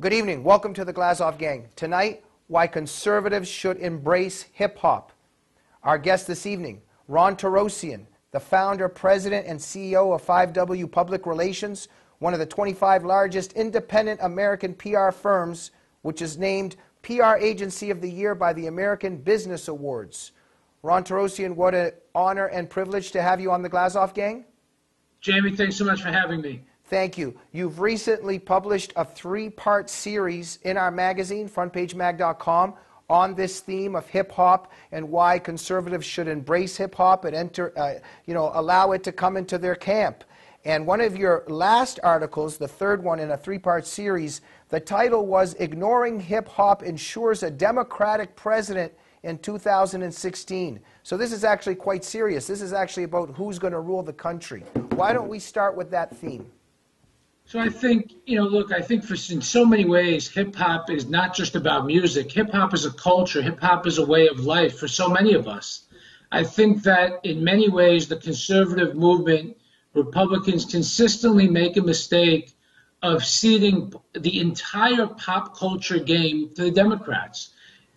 Good evening. Welcome to the Glazov Gang. Tonight, why conservatives should embrace hip-hop. Our guest this evening, Ronn Torossian, the founder, president, and CEO of 5W Public Relations, one of the 25 largest independent American PR firms, which is named PR Agency of the Year by the American Business Awards. Ronn Torossian, what an honor and privilege to have you on the Glazov Gang. Jamie, thanks so much for having me. Thank you. You've recently published a 3-part series in our magazine, frontpagemag.com, on this theme of hip-hop and why conservatives should embrace hip-hop and allow it to come into their camp. And one of your last articles, the third one in a 3-part series, the title was "Ignoring Hip-Hop Ensures a Democratic President in 2016. So this is actually quite serious. This is actually about who's going to rule the country. Why don't we start with that theme? So I think, I think in so many ways, hip-hop is not just about music. Hip-hop is a culture. Hip-hop is a way of life for so many of us. I think that in many ways, the conservative movement, Republicans consistently make a mistake of ceding the entire pop culture game to the Democrats.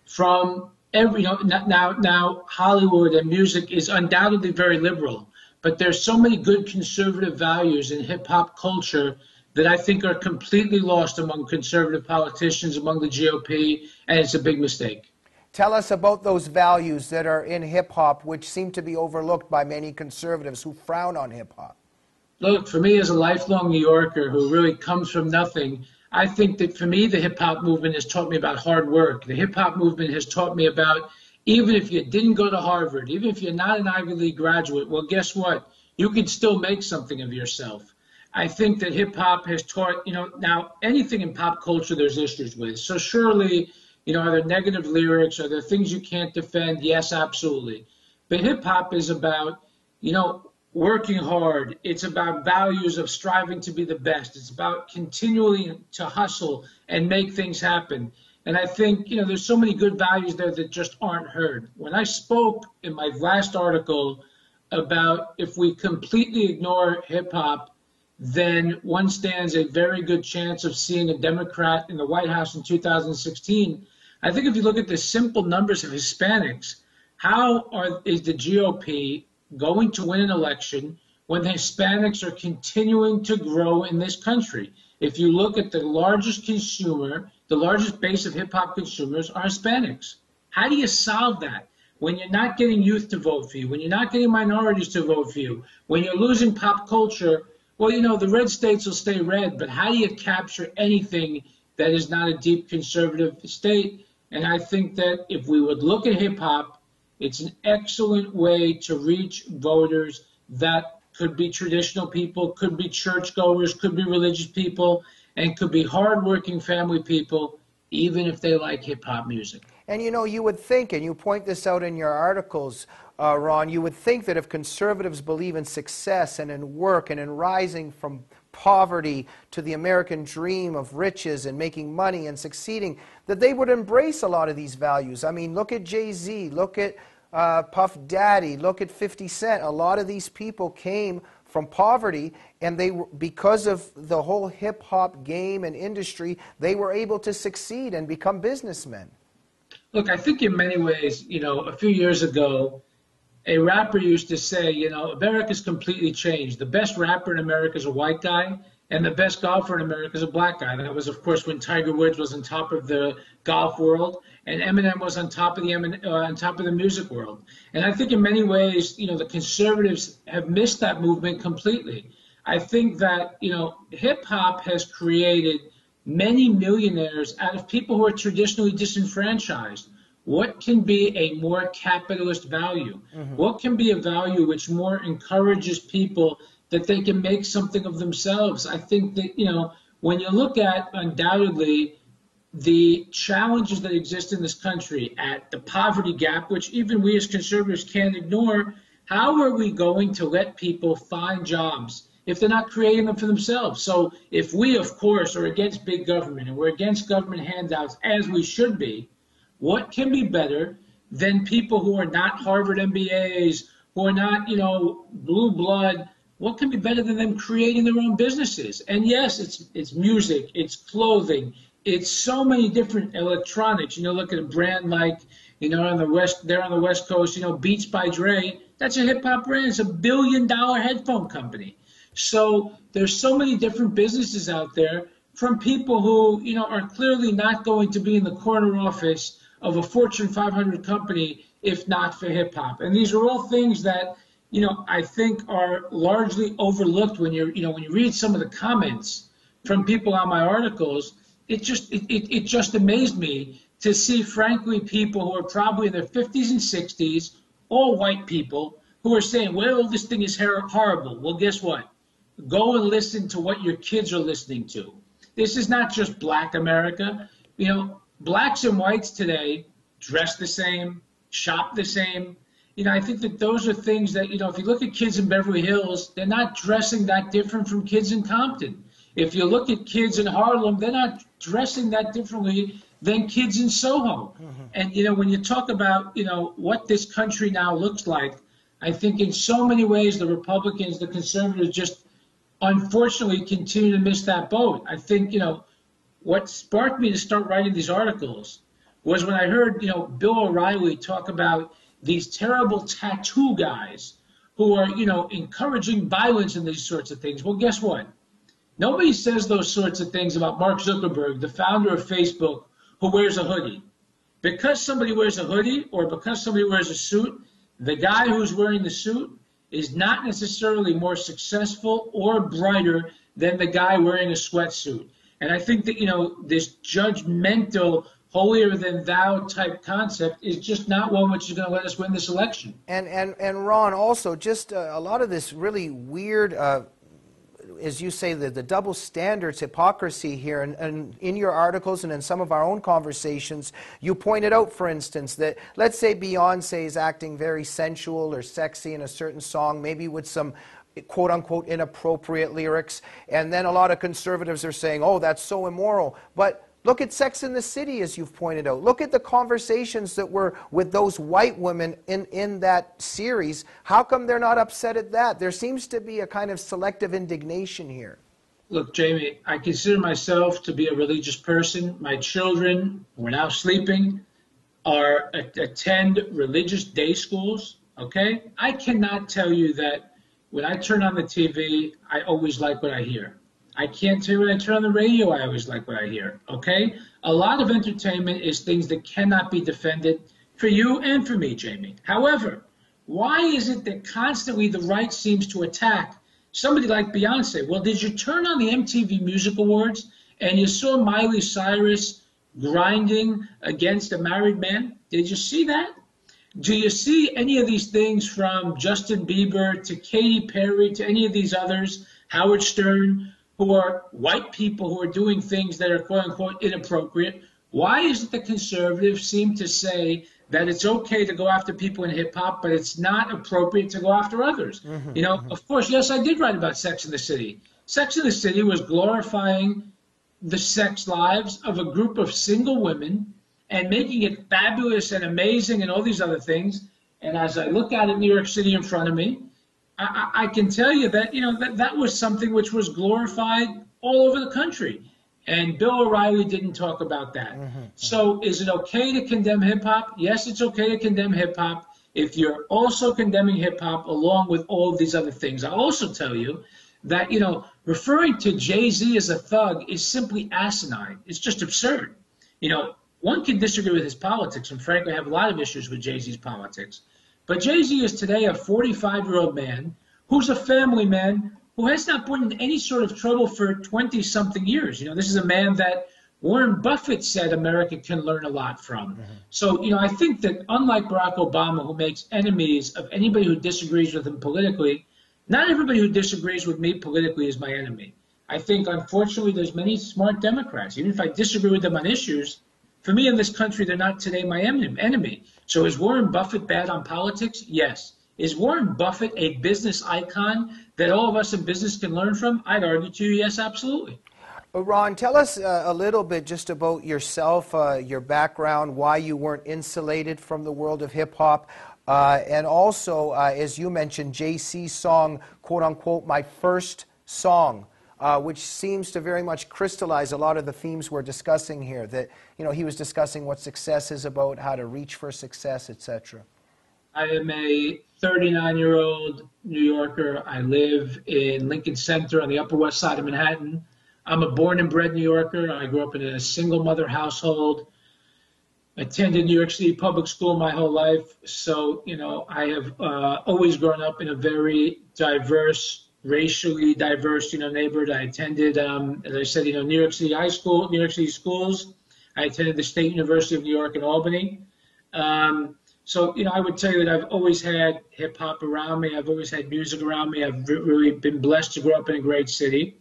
From now Hollywood and music is undoubtedly very liberal, but there's so many good conservative values in hip-hop culture that I think are completely lost among conservative politicians, among the GOP, and it's a big mistake. Tell us about those values that are in hip-hop, which seem to be overlooked by many conservatives who frown on hip-hop. Look, for me as a lifelong New Yorker who really comes from nothing, I think that for me the hip-hop movement has taught me about hard work. The hip-hop movement has taught me about, even if you didn't go to Harvard, even if you're not an Ivy League graduate, well, guess what? You can still make something of yourself. I think that hip-hop has taught, now anything in pop culture there's issues with. So surely, are there negative lyrics? Are there things you can't defend? Yes, absolutely. But hip-hop is about, working hard. It's about values of striving to be the best. It's about continually to hustle and make things happen. And I think, there's so many good values there that just aren't heard. When I spoke in my last article about if we completely ignore hip-hop, then one stands a very good chance of seeing a Democrat in the White House in 2016. I think if you look at the simple numbers of Hispanics, is the GOP going to win an election when the Hispanics are continuing to grow in this country? If you look at the largest consumer, the largest base of hip-hop consumers are Hispanics. How do you solve that? When you're not getting youth to vote for you, when you're not getting minorities to vote for you, when you're losing pop culture, well, the red states will stay red, but how do you capture anything that is not a deep conservative state? And I think that if we would look at hip-hop, it's an excellent way to reach voters that could be traditional people, could be churchgoers, could be religious people, and could be hardworking family people, even if they like hip-hop music. And you would think, and you point this out in your articles, Ron, you would think that if conservatives believe in success and in work and in rising from poverty to the American dream of riches and making money and succeeding, that they would embrace a lot of these values. I mean, look at Jay-Z, look at Puff Daddy, look at 50 Cent. A lot of these people came from poverty, and because of the whole hip-hop game and industry, they were able to succeed and become businessmen. Look, I think in many ways, a few years ago, a rapper used to say, America's completely changed. The best rapper in America is a white guy, and the best golfer in America is a black guy. That was, of course, when Tiger Woods was on top of the golf world, and Eminem was on top of the music world. And I think in many ways, the conservatives have missed that movement completely. I think that, hip hop has created many millionaires out of people who are traditionally disenfranchised. What can be a more capitalist value? Mm-hmm. What can be a value which more encourages people that they can make something of themselves? I think that, when you look at undoubtedly the challenges that exist in this country, at the poverty gap, which even we as conservatives can't ignore, how are we going to let people find jobs if they're not creating them for themselves? So if we, of course, are against big government and we're against government handouts, as we should be, what can be better than people who are not Harvard MBAs, who are not, blue blood? What can be better than them creating their own businesses? And yes, it's music, it's clothing, it's so many different electronics. Look at a brand like, they're on the West Coast, Beats by Dre. That's a hip hop brand. It's $1 billion headphone company. So there's so many different businesses out there from people who, are clearly not going to be in the corner office of a Fortune 500 company if not for hip hop. And these are all things that, I think are largely overlooked when when you read some of the comments from people on my articles. It just amazed me to see, frankly, people who are probably in their 50s and 60s, all white people, who are saying, well, this thing is horrible. Well, guess what? Go and listen to what your kids are listening to. This is not just Black America. Blacks and whites today dress the same, shop the same. I think that those are things that, if you look at kids in Beverly Hills, they're not dressing that different from kids in Compton. If you look at kids in Harlem, they're not dressing that differently than kids in Soho. Mm-hmm. And, when you talk about, what this country now looks like, I think in so many ways the Republicans, the conservatives just unfortunately continue to miss that boat. I think, what sparked me to start writing these articles was when I heard, Bill O'Reilly talk about these terrible tattoo guys who are, encouraging violence and these sorts of things. Well, guess what? Nobody says those sorts of things about Mark Zuckerberg, the founder of Facebook, who wears a hoodie. Because somebody wears a hoodie or because somebody wears a suit, the guy who's wearing the suit is not necessarily more successful or brighter than the guy wearing a sweatsuit. And I think that, this judgmental, holier than thou type concept is just not one which is going to let us win this election. And Ron, also, just a lot of this really weird, as you say, the double standards, hypocrisy here, and in your articles and in some of our own conversations, you pointed out, for instance, that let's say Beyonce is acting very sensual or sexy in a certain song, maybe with some quote-unquote inappropriate lyrics, and then a lot of conservatives are saying, oh, that's so immoral. But look at Sex and the City, as you've pointed out. Look at the conversations that were with those white women in that series. How come they're not upset at that? There seems to be a kind of selective indignation here. Look, Jamie, I consider myself to be a religious person. My children, who are now sleeping, attend religious day schools, okay? I cannot tell you that when I turn on the TV, I always like what I hear. I can't tell you when I turn on the radio, I always like what I hear, okay? A lot of entertainment is things that cannot be defended for you and for me, Jamie. However, why is it that constantly the right seems to attack somebody like Beyonce? Well, did you turn on the MTV Music Awards and you saw Miley Cyrus grinding against a married man? Did you see that? Do you see any of these things from Justin Bieber to Katy Perry to any of these others, Howard Stern, who are white people who are doing things that are quote-unquote inappropriate? Why is it the conservatives seem to say that it's okay to go after people in hip-hop, but it's not appropriate to go after others? Mm-hmm. Of course, yes, I did write about Sex and the City. Sex and the City was glorifying the sex lives of a group of single women and making it fabulous and amazing and all these other things. And as I look out at New York City in front of me, I can tell you that, that was something which was glorified all over the country. And Bill O'Reilly didn't talk about that. Mm-hmm. So is it okay to condemn hip-hop? Yes, it's okay to condemn hip-hop if you're also condemning hip-hop along with all of these other things. I'll also tell you that, referring to Jay-Z as a thug is simply asinine. It's just absurd. One can disagree with his politics, and frankly, I have a lot of issues with Jay-Z's politics. But Jay-Z is today a 45-year-old man who's a family man who has not been in any sort of trouble for 20-something years. This is a man that Warren Buffett said America can learn a lot from. Mm-hmm. So, I think that unlike Barack Obama, who makes enemies of anybody who disagrees with him politically, not everybody who disagrees with me politically is my enemy. I think, unfortunately, there's many smart Democrats. Even if I disagree with them on issues, for me in this country, they're not today my enemy. So is Warren Buffett bad on politics? Yes. Is Warren Buffett a business icon that all of us in business can learn from? I'd argue to you, yes, absolutely. Ron, tell us a little bit just about yourself, your background, why you weren't insulated from the world of hip-hop, and also, as you mentioned, JC's song, quote-unquote, my first song. which seems to very much crystallize a lot of the themes we're discussing here. That, you know, he was discussing what success is about, how to reach for success, etc. I am a 39-year-old New Yorker. I live in Lincoln Center on the Upper West Side of Manhattan. I'm a born and bred New Yorker. I grew up in a single mother household. Attended New York City public school my whole life. So, you know, I have always grown up in a very diverse, racially diverse, you know, neighborhood. I attended, as I said, you know, New York City high school, New York City schools. I attended the State University of New York in Albany. So, you know, I would tell you that I've always had hip hop around me. I've always had music around me. I've really been blessed to grow up in a great city.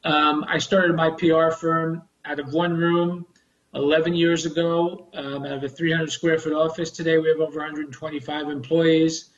I started my PR firm out of one room 11 years ago. I have a 300 square foot office. Today we have over 125 employees,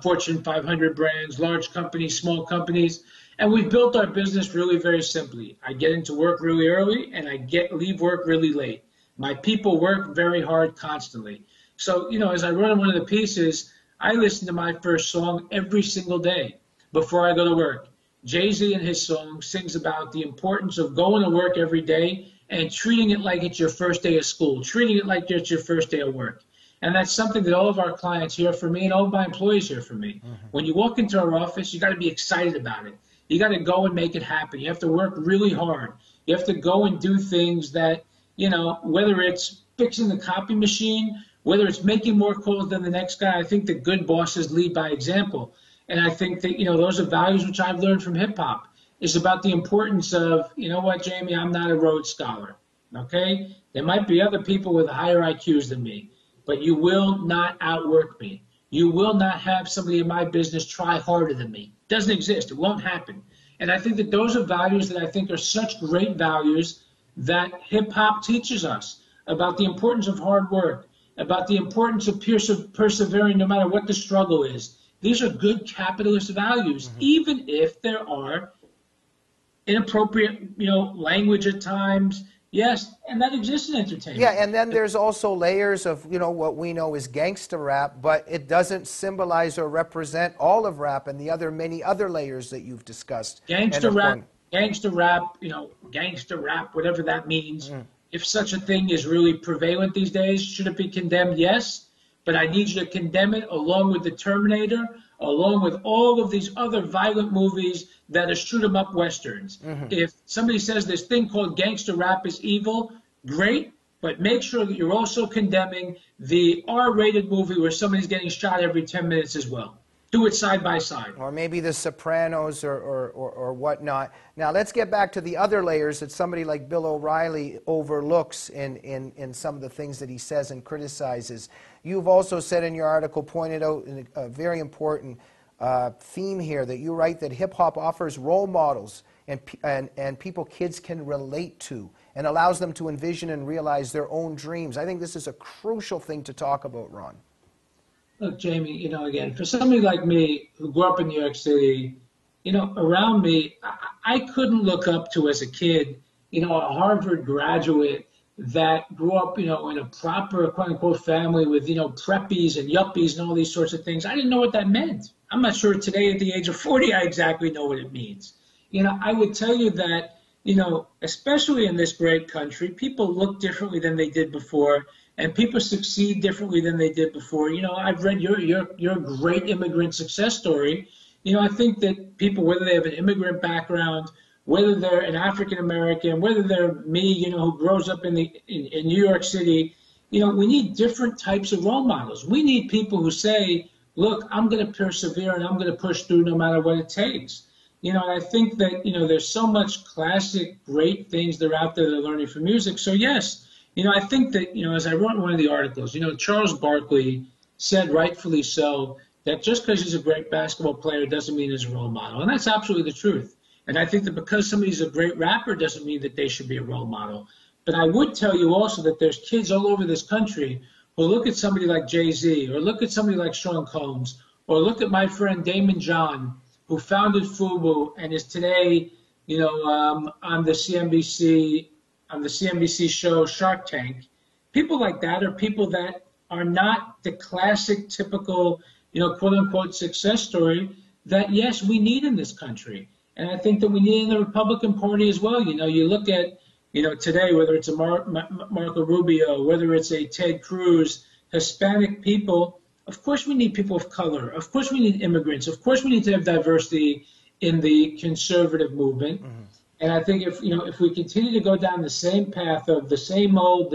Fortune 500 brands, large companies, small companies. And we've built our business really very simply. I get into work really early and I leave work really late. My people work very hard constantly. So, you know, as I run one of the pieces, I listen to my first song every single day before I go to work. Jay-Z in his song sings about the importance of going to work every day and treating it like it's your first day of school, treating it like it's your first day of work. And that's something that all of our clients hear from me and all of my employees hear from me. Mm-hmm. When you walk into our office, you got to be excited about it. You got to go and make it happen. You have to work really hard. You have to go and do things that, you know, whether it's fixing the copy machine, whether it's making more calls than the next guy. I think that good bosses lead by example. And I think that, you know, those are values which I've learned from hip hop. It's about the importance of, you know what, Jamie, I'm not a Rhodes Scholar, okay? There might be other people with higher IQs than me, but you will not outwork me. You will not have somebody in my business try harder than me. It doesn't exist. It won't happen. And I think that those are values that I think are such great values that hip hop teaches us about the importance of hard work, about the importance of persevering no matter what the struggle is. These are good capitalist values, even if there are inappropriate, you know, language at times. Yes, and that exists in entertainment. Yeah, and then there's also layers of, you know, what we know is gangster rap, but it doesn't symbolize or represent all of rap and the many other layers that you've discussed. Gangster rap, you know, gangster rap, whatever that means. If such a thing is really prevalent these days, should it be condemned? Yes. But I need you to condemn it along with the Terminator, along with all of these other violent movies that are shoot-'em-up westerns. If somebody says this thing called gangster rap is evil, great, but make sure that you're also condemning the R-rated movie where somebody's getting shot every 10 minutes as well. Do it side by side. Or maybe The Sopranos or whatnot. Now, let's get back to the other layers that somebody like Bill O'Reilly overlooks in some of the things that he says and criticizes. You've also said in your article, pointed out a very important theme here, that you write that hip-hop offers role models and people kids can relate to and allows them to envision and realize their own dreams. I think this is a crucial thing to talk about, Ron. Look, Jamie, you know, again, for somebody like me who grew up in New York City, you know, around me, I couldn't look up to as a kid, you know, a Harvard graduate that grew up, you know, in a proper, quote unquote, family with, you know, preppies and yuppies and all these sorts of things. I didn't know what that meant. I'm not sure today at the age of 40 I exactly know what it means. You know, I would tell you that, you know, especially in this great country, people look differently than they did before. And people succeed differently than they did before. You know, I've read your great immigrant success story. You know, I think that people, whether they have an immigrant background, whether they're an African American, whether they're me, you know, who grows up in New York City, you know, we need different types of role models. We need people who say, look, I'm going to persevere and I'm going to push through no matter what it takes. You know, and I think that, you know, there's so much classic, great things that are out there that are learning from music. So, yes. You know, I think that, you know, as I wrote in one of the articles, you know, Charles Barkley said, rightfully so, that just because he's a great basketball player doesn't mean he's a role model. And that's absolutely the truth. And I think that because somebody's a great rapper doesn't mean that they should be a role model. But I would tell you also that there's kids all over this country who look at somebody like Jay-Z or look at somebody like Sean Combs or look at my friend Damon John, who founded FUBU and is today, you know, on the CNBC show Shark Tank. People like that are people that are not the classic, typical, you know, quote unquote success story that, yes, we need in this country. And I think that we need it in the Republican Party as well. You look at, today, whether it's a Marco Rubio, whether it's a Ted Cruz, Hispanic people, of course we need people of color. Of course we need immigrants. Of course we need to have diversity in the conservative movement. Mm-hmm. And I think if we continue to go down the same path of the same old,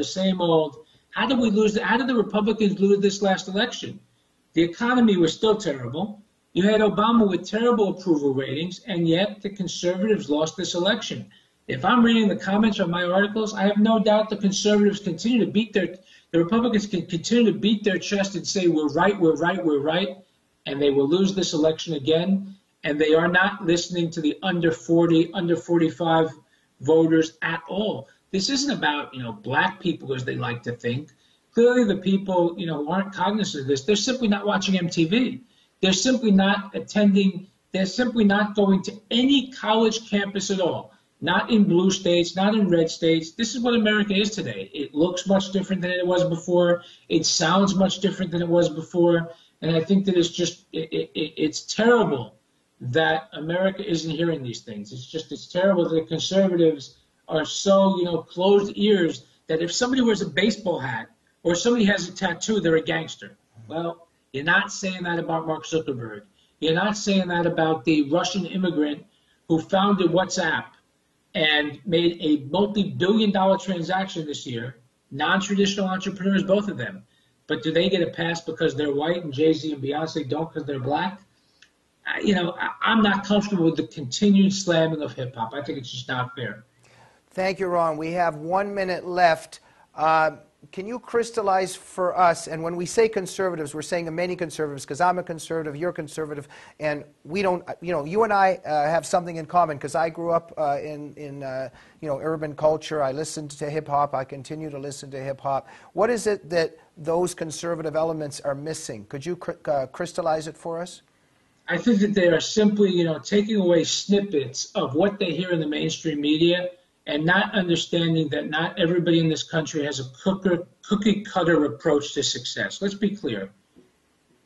how did the Republicans lose this last election? The economy was still terrible. You had Obama with terrible approval ratings, and yet the conservatives lost this election. If I'm reading the comments on my articles, I have no doubt the conservatives continue to the Republicans can continue to beat their chest and say, we're right, and they will lose this election again. And they are not listening to the under 40, under 45 voters at all. This isn't about, black people as they like to think. Clearly the people, who aren't cognizant of this, they're simply not watching MTV. They're simply not attending, they're simply not going to any college campus at all. Not in blue states, not in red states. This is what America is today. It looks much different than it was before. It sounds much different than it was before. And I think that it's terrible that America isn't hearing these things. It's terrible that the conservatives are so, closed ears that if somebody wears a baseball hat or somebody has a tattoo, they're a gangster. Well, you're not saying that about Mark Zuckerberg. You're not saying that about the Russian immigrant who founded WhatsApp and made a multi-billion-dollar transaction this year. Non-traditional entrepreneurs, both of them. But do they get a pass because they're white and Jay-Z and Beyonce don't because they're black? I'm not comfortable with the continued slamming of hip-hop. I think it's just not fair. Thank you, Ron. We have 1 minute left. Can you crystallize for us, and when we say conservatives, we're saying many conservatives, because I'm a conservative, you're conservative, and we don't, you and I have something in common, because I grew up in urban culture. I listened to hip-hop. I continue to listen to hip-hop. What is it that those conservative elements are missing? Could you crystallize it for us? I think that they are simply, taking away snippets of what they hear in the mainstream media and not understanding that not everybody in this country has a cookie-cutter approach to success. Let's be clear.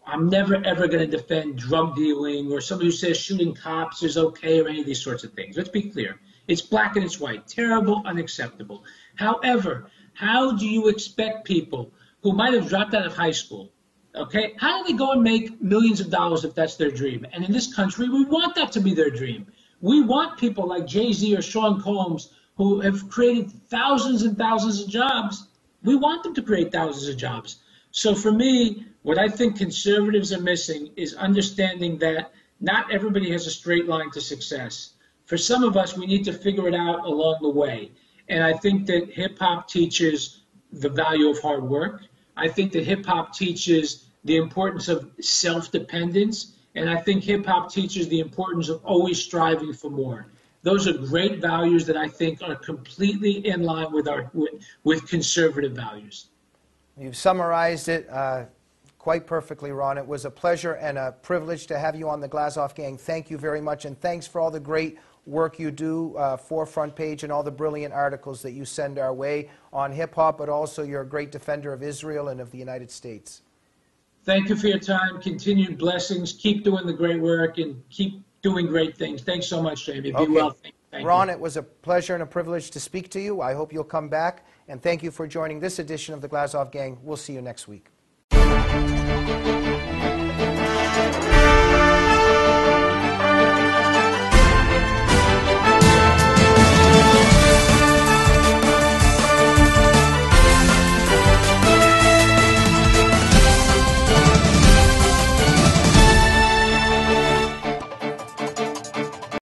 I'm never, ever going to defend drug dealing or somebody who says shooting cops is okay or any of these sorts of things. Let's be clear. It's black and it's white. Terrible, unacceptable. However, how do you expect people who might have dropped out of high school, okay, how do they go and make millions of dollars if that's their dream? And in this country, we want that to be their dream. We want people like Jay-Z or Sean Combs who have created thousands and thousands of jobs. We want them to create thousands of jobs. So for me, what I think conservatives are missing is understanding that not everybody has a straight line to success. For some of us, we need to figure it out along the way. And I think that hip-hop teaches the value of hard work. I think that hip-hop teaches the importance of self-dependence, and I think hip-hop teaches the importance of always striving for more. Those are great values that I think are completely in line with conservative values. You've summarized it quite perfectly, Ron. It was a pleasure and a privilege to have you on the Glazov Gang. Thank you very much, and thanks for all the great work you do for Front Page and all the brilliant articles that you send our way on hip-hop, but also you're a great defender of Israel and of the United States. Thank you for your time. Continued blessings. Keep doing the great work and keep doing great things. Thanks so much, Jamie. Be well. Thank Ron, you. it was a pleasure and a privilege to speak to you. I hope you'll come back, and thank you for joining this edition of the Glazov Gang. We'll see you next week.